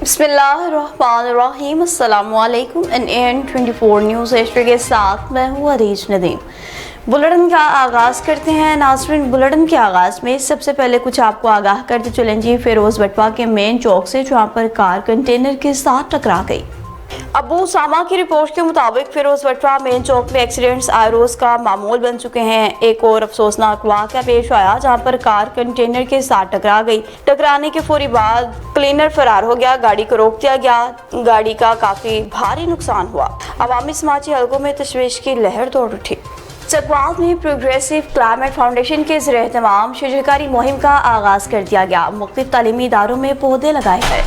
बिस्मिल्लाहिर्रहमानिर्रहीम। अस्सलामुअलैकुम। NN24 news Asia के साथ मैं हूँ अरीज नदीम। बुलेटिन का आगाज़ करते हैं नाज़रीन। बुलेटिन के आगाज़ में सबसे पहले कुछ आपको आगाह करते चलें जी फिरोज़ बटवा के मेन चौक से, जहाँ पर कार कंटेनर के साथ टकरा गई। अबू उसामा की रिपोर्ट के मुताबिक फिरोज़ बटवा मेन चौक में एक्सीडेंट्स आए रोज़ का मामूल बन चुके हैं। एक और अफसोसनाक वाक़या पेश आया, जहां पर कार कंटेनर के साथ टकरा गई। टकराने के फौरी बाद क्लीनर फरार हो गया, गाड़ी को रोक दिया गया। गाड़ी का काफ़ी भारी नुकसान हुआ। अवामी समाजी हलकों में तशवीश की लहर दौड़ उठी। चकवाल में प्रोग्रेसिव क्लाइमेट फाउंडेशन के ज़रिए-ए-तमाम शजरकारी मुहिम का आगाज़ कर दिया गया। मुख्तलिफ तालीमी इदारों में पौधे लगाए गए।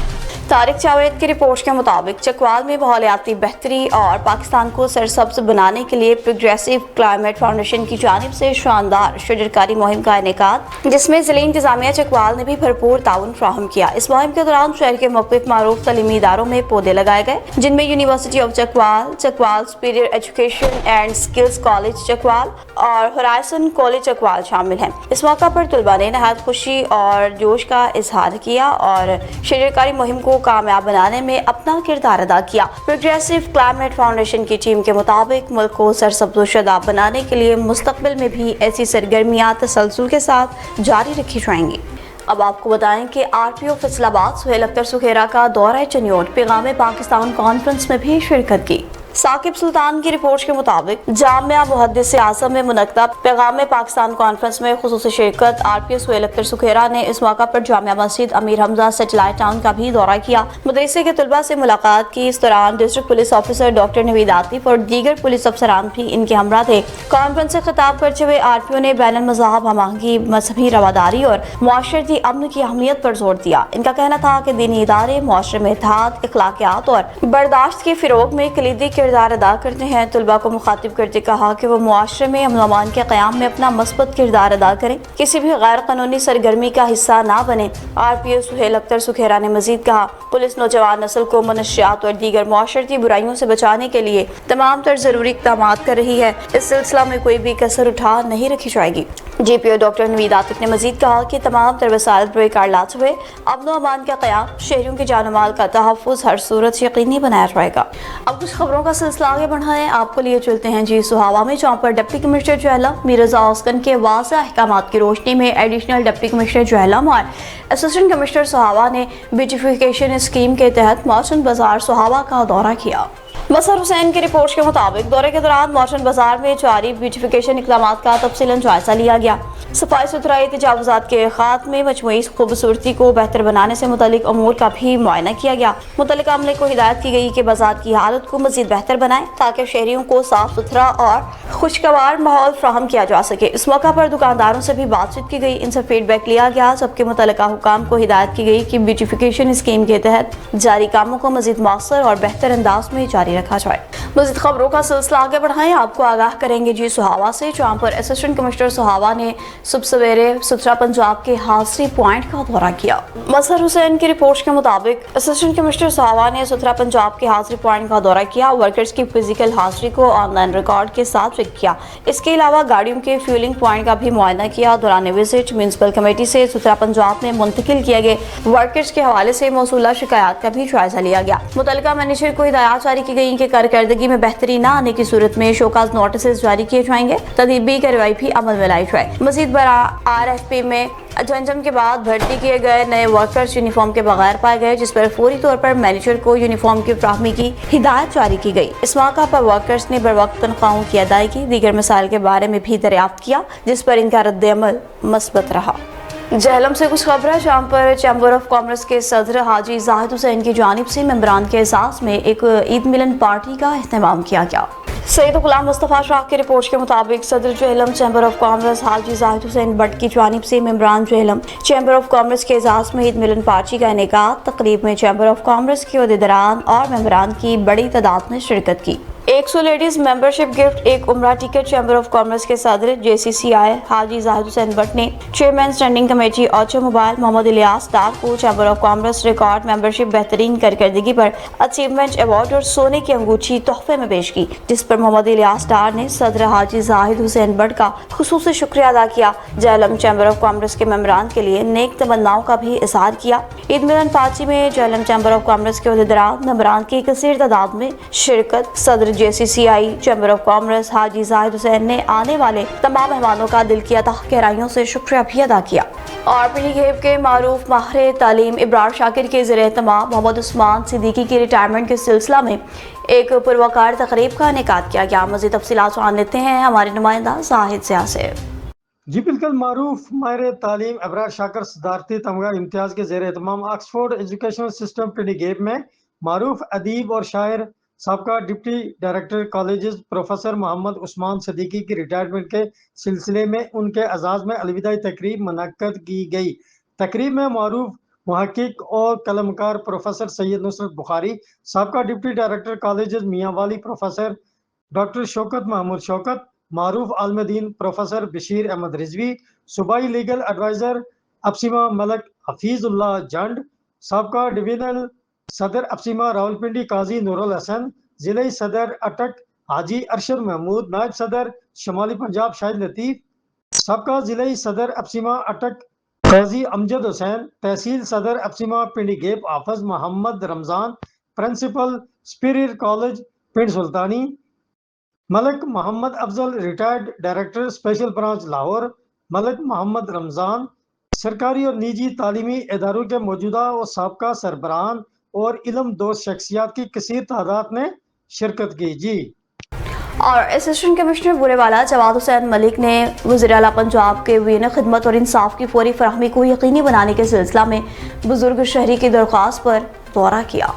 तारिक जावेद की रिपोर्ट के मुताबिक चकवाल में माहौलियाती बेहतरी और पाकिस्तान को सरसब्ज बनाने के लिए प्रोग्रेसिव क्लाइमेट फाउंडेशन की जानिब से शानदार शजरकारी मुहिम का इनेकाद, जिसमें ज़िला इंतजामिया चकवाल ने भी भरपूर ताउन फ्राहम किया। इस मुहिम के दौरान शहर के मुख्तलिफ मारूफ तालीमी इदारों में पौधे लगाए गए, जिनमें university of Chakwal, Chakwal superior education and skills college Chakwal और होराइजन कॉलेज चकवाल शामिल हैं। इस मौका पर तलबा ने नहायत खुशी और जोश का इजहार किया और शजरकारी मुहिम को कामयाब बनाने में अपना किरदार अदा किया। प्रोग्रेसिव क्लाइमेट फाउंडेशन की टीम के मुताबिक मुल्क को सरसब्ज़ व शादाब बनाने के लिए मुस्तकबिल में भी ऐसी सरगर्मियां तसलसल के साथ जारी रखी जाएंगी। अब आपको बताएं कि RPO फैसलाबाद सुहेल अख्तर सुखेरा का दौरा चनियोट पैगाम पाकिस्तान कॉन्फ्रेंस में भी शिरकत की। साकिब सुल्तान की रिपोर्ट के मुताबिक जामिया मुहद्दिस आज़म में मुनक्कदा पैगाम पाकिस्तान कॉन्फ्रेंस में खुसूसी शिरकत RPO सुहेल अख्तर सुखेरा ने इस मौका पर जामिया मस्जिद अमीर हमजा सैटेलाइट टाउन का भी दौरा किया। मदरसे के तलबा से मुलाकात की। इस दौरान district police officer doctor Naveed Atif और दीगर पुलिस अफसरान भी इनके हमरा थे। कॉन्फ्रेंस से खिताब करते हुए RPO ने बैनुल मज़हब हमआहंगी, मजहबी रवादारी और मुआशरती अमन की अहमियत पर जोर दिया। इनका कहना था कि दीनी इदारे मुआशरे में इत्तेहाद, अखलाकियात और बर्दाश्त के फिरोग में कलीदी किरदार अदा करते हैं। तलबा को मुखातिब करते कहा कि वो मुआशरे में अमन अमान के क़याम में अपना मस्बत किरदार अदा करें, किसी भी गैर कानूनी सरगर्मी का हिस्सा ना बने। RPO सुहेल अख्तर सुखेरा ने मजीद कहा, पुलिस नौजवान नस्ल को मनशियात और दीगर मुआशरती बुराइयों से बचाने के लिए तमाम तर जरूरी इक़दाम कर रही है। इस सिलसिला में कोई भी कसर उठा नहीं रखी जाएगी। GPO डॉक्टर नवीद आतिफ ने मजीद कहा कि तमाम तर वसाइल बरकार लाते हुए अमन अमान का क़याम, शहरियों के जान माल का तहफ़्फ़ुज़ हर सूरत यकीनी बनाया जाएगा। अब कुछ खबरों का सिलसिला आगे बढ़ाएं, आपको लिए चलते हैं जी सुहावा में, जहाँ पर डिप्टी कमिश्नर जहलम मीरज़ा औसकन के वाज़ेह अहकामात की रोशनी में एडिशनल डिप्टी कमिश्नर जहलम और असिस्टेंट कमिश्नर सुहावा ने ब्यूटिफिकेशन स्कीम के तहत मौसम बाजार सुहावा का दौरा किया। मसर हुसैन की रिपोर्ट के मुताबिक दौरे के दौरान मौसम बाजार में जारी ब्यूटिफिकेशन इक़दाम का तफसीलन जायजा लिया गया। सफाई सुथराई, तजावुज़ात के खात्मे, मजमूई खूबसूरती को बेहतर बनाने से मुतल्लिक अमूर का भी मुआयना किया गया। मुतल्लिका अमले को हिदायत की गई कि बाजार की हालत को मजीद बेहतर बनाएं, ताकि शहरियों को साफ सुथरा और खुशगवार माहौल फ्राहम किया जा सके। इस मौका पर दुकानदारों से भी बातचीत की गई, इनसे फीडबैक लिया गया, जबकि मुतल्लिका हुकाम को हिदायत की गई कि ब्यूटिफिकेशन स्कीम के तहत जारी कामों को मजीद मौसर और बेहतर अंदाज में जारी रखा जाए। मज़ीद खबरों का सिलसिला आगे बढ़ाएं, आपको आगाह करेंगे जी सुहावा से, जहाँ पर असिस्टेंट कमिश्नर सुहावा ने सुबह सवेरे सुथरा पंजाब के हाजरी पॉइंट का दौरा किया। मसर हुसैन की रिपोर्ट के मुताबिक असिस्टेंट कमिश्नर सुहावा ने सुथरा पंजाब के हाजरी पॉइंट का दौरा किया। वर्कर्स की फिजिकल हाजरी को ऑनलाइन रिकॉर्ड के साथ चेक किया। इसके अलावा गाड़ियों के फ्यूलिंग पॉइंट का भी मुआयना किया। दौरान विजिट म्यूनसिपल कमेटी से सुथरा पंजाब में मुंतकिल किए गए वर्कर्स के हवाले से मौसूला शिकायत का भी जायजा लिया गया। मुतल्लिका मैनेजर को हिदायत जारी की गई कि कारकर्दगी में बेहतरी न आने की सूरत में शोकाज नोटिस जारी किए जाएंगे, तदबीरी कार्रवाई भी अमल में लाई जाए। मजीद बड़ा RFP में झंझम के बाद भर्ती किए गए नए वर्कर्स यूनिफॉर्म के बगैर पाए गए, जिस पर फौरी तौर पर मैनेजर को यूनिफॉर्म की फ्राहमी की हिदायत जारी की गई। इस मौका पर वर्कर्स ने बरवक्त तनख्वाहों की अदायगी, दीगर मसाइल के बारे में भी दरियाफ्त किया, जिस पर इनका रद्द-ए-अमल मस्बत रहा। जहलम से कुछ खबर है, जहाँ पर चैम्बर ऑफ कॉमर्स के सदर हाजी जाहिद हुसैन की जानिब से मेंबरान के एजाज़ में एक ईद मिलन पार्टी का अहतमाम किया गया। सईद गुलाम मुस्तफ़ा शाह की रिपोर्ट के मुताबिक सदर जहलम चैम्बर ऑफ कॉमर्स हाजी जाहिद हुसैन भट्ट की जानिब से मेंबरान जहलम चैम्बर ऑफ कॉमर्स के एजाज़ में ईद मिलन पार्टी का इनेकाद। तकरीब में चैम्बर ऑफ कॉमर्स के अहदेदारान और मेंबरान की बड़ी तादाद ने शिरकत की। 100 लेडीज मेंबरशिप गिफ्ट, एक उम्रा टिकट चैम्बर ऑफ कॉमर्स के सदर JCCI हाजी जाहिद हुसैन भट्ट ने chairman standing committee automobile Mohammad Ilyas Dar को chamber of commerce record membership बेहतरीन कारकर्दगी पर अचीवमेंट अवार्ड और सोने की अंगूठी तोहफे में पेश की, जिस पर मोहम्मद इलियास डार ने सदर हाजी जाहिद हुसैन भट्ट का खुसूसी शुक्रिया अदा किया। JLM चैम्बर ऑफ कॉमर्स के मेंबरान के लिए नेक तमन्नाओं का भी इजहार किया। ईद मिलन पार्टी में JLM चैम्बर ऑफ कॉमर्स के उहदेदारान मेंबरान की कसीर तादाद में शिरकत। सदर JCCI चैम्बर ऑफ कॉमर्स हाजी जाहिद हुसैन ने आने वाले तमाम मेहमानों का दिल की अतः गहराइयों से शुक्रिया भी अदा किया। और पीलीभीत के मारूफ माहिर तालीम इब्रार शाकिर के ज़रिए तमाम मोहम्मद उस्मान सिद्दीकी की रिटायरमेंट के सिलसिला में एक पुरवकार तकरीब का इनेकाद किया गया। मज़ीद तफसीलात जान लेते हैं हमारे नुमाइंदा जाहिद ज़िया से। जी बिल्कुल, मारूफ माहिर तालीम इब्रार शाकिर सदारती तमगा इम्तियाज़ के ज़रिए तमाम ऑक्सफोर्ड एजुकेशनल सिस्टम पिंडीगेप में मारूफ अदीब और शायर साबका deputy director colleges professor Mohammad Usman Siddiqui की रिटायरमेंट के सिलसिले में उनके एजाज़ में अलविदाई तकरीब मुनक्कद की गई। तकरीब में मारूफ मुहक्किक और कलमकार प्रोफेसर सैयद नुसरत बुखारी, साबका deputy director colleges Mianwali professor doctor Shaukat Mahmood Shaukat, मारूफ आलमदीन प्रोफेसर बशीर अहमद रिजवी, सूबाई लीगल एडवाइज़र अपसीमा मलक हफीजुल्लाह जंड, साबका डिवीजनल सदर अपसीमा रावलपिंडी काजी नूरुल हसन, जिले सदर अटक हाजी अरशद महमूद, नायब सदर शुमाली पंजाब शाहिद लतीफ़, साबका जिले सदर अपसीमा अटक काजी अमजद हुसैन, तहसील सदर अपसीमा Pindigheb Hafiz Mohammad Ramzan, principal spirit college Pind Sultani Malik Mohammad Afzal, retired director special branch Lahore Malik Mohammad Ramzan, सरकारी और निजी तालीमी इदारों के मौजूदा और साबका सरबराहान और इल्म दोस्त शख्सियात की कसीर तादाद ने शिरकत की। जी और असिस्टेंट कमिश्नर बुरेवाला जवाद हुसैन मलिक ने वज़ीर आला पंजाब के वीन खिदमत और इंसाफ की फौरी फराहमी को यकीनी बनाने के सिलसिला में बुजुर्ग शहरी की दरख्वास्त पर दौरा किया।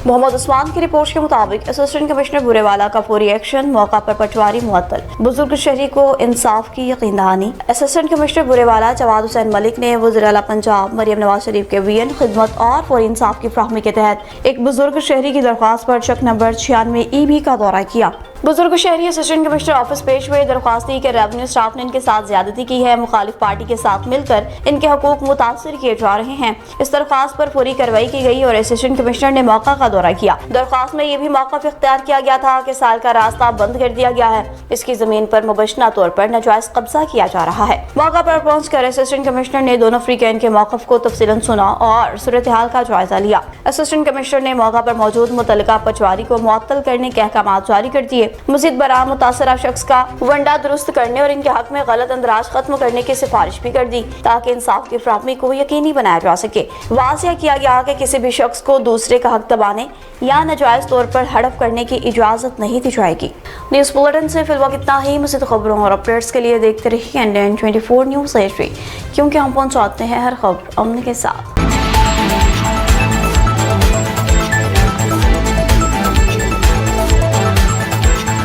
मोहम्मद उस्मान की रिपोर्ट के मुताबिक असिस्टेंट कमिश्नर बुरेवाला का फौरी एक्शन, मौका पर पटवारी मुअत्तल, बुजुर्ग शहरी को इंसाफ की यकीन दहानी। असिस्टेंट कमिश्नर बुरेवाला जवाद हुसैन मलिक ने वज़ीर आला पंजाब मरियम नवाज शरीफ के वीएन खिदमत और फौरी इंसाफ की फराहमी के तहत एक बुजुर्ग शहरी की दरख्वास्त पर चक नंबर 96 EB का दौरा किया। बुजुर्ग शहरी असिस्टेंट कमिश्नर ऑफिस पेश हुए, दरख्वास्त दी कि रेवेन्यू स्टाफ ने इनके साथ ज्यादती की है, मुखालिफ पार्टी के साथ मिलकर इनके हकूक मुतासर किए जा रहे हैं। इस दरख्वास्त पर फौरी कार्रवाई की गई और असिस्टेंट कमिश्नर ने मौका का दौरा किया। दरख्वास्त में यह भी मौक़िफ़ इख्तियार किया गया था कि साल का रास्ता बंद कर दिया गया है, इसकी जमीन पर मुबैना तौर पर नाजायज कब्जा किया जा रहा है। मौका पर पहुंच कर असिस्टेंट कमिश्नर ने दोनों फ्रीकैन के मौक़िफ़ को तफसीलन सुना और सूरत हाल का जायजा लिया। असिस्टेंट कमिश्नर ने मौका पर मौजूद मुतल्लिका पटवारी को मुअत्तल करने के अहकाम जारी कर दिए। मज़ीद बराह मुतासरा शख्स का वंडा दुरुस्त करने और इनके हक में गलत अंदराज खत्म करने की सिफारिश भी कर दी ताकि इंसाफ की फराहमी को यकीनी बनाया जा सके। वाज़ेह किया गया कि किसी भी शख्स को दूसरे का हक दबाने या नाजायज तौर पर हड़प करने की इजाज़त नहीं दी जाएगी। न्यूज़ बुलेटिन से फिलहाल इतना ही। मज़ीद खबरों और अपडेट्स के लिए देखते रहिए NN24 न्यूज़ एच डी, क्योंकि हम पहुँचाते हैं हर खबर अमन के साथ।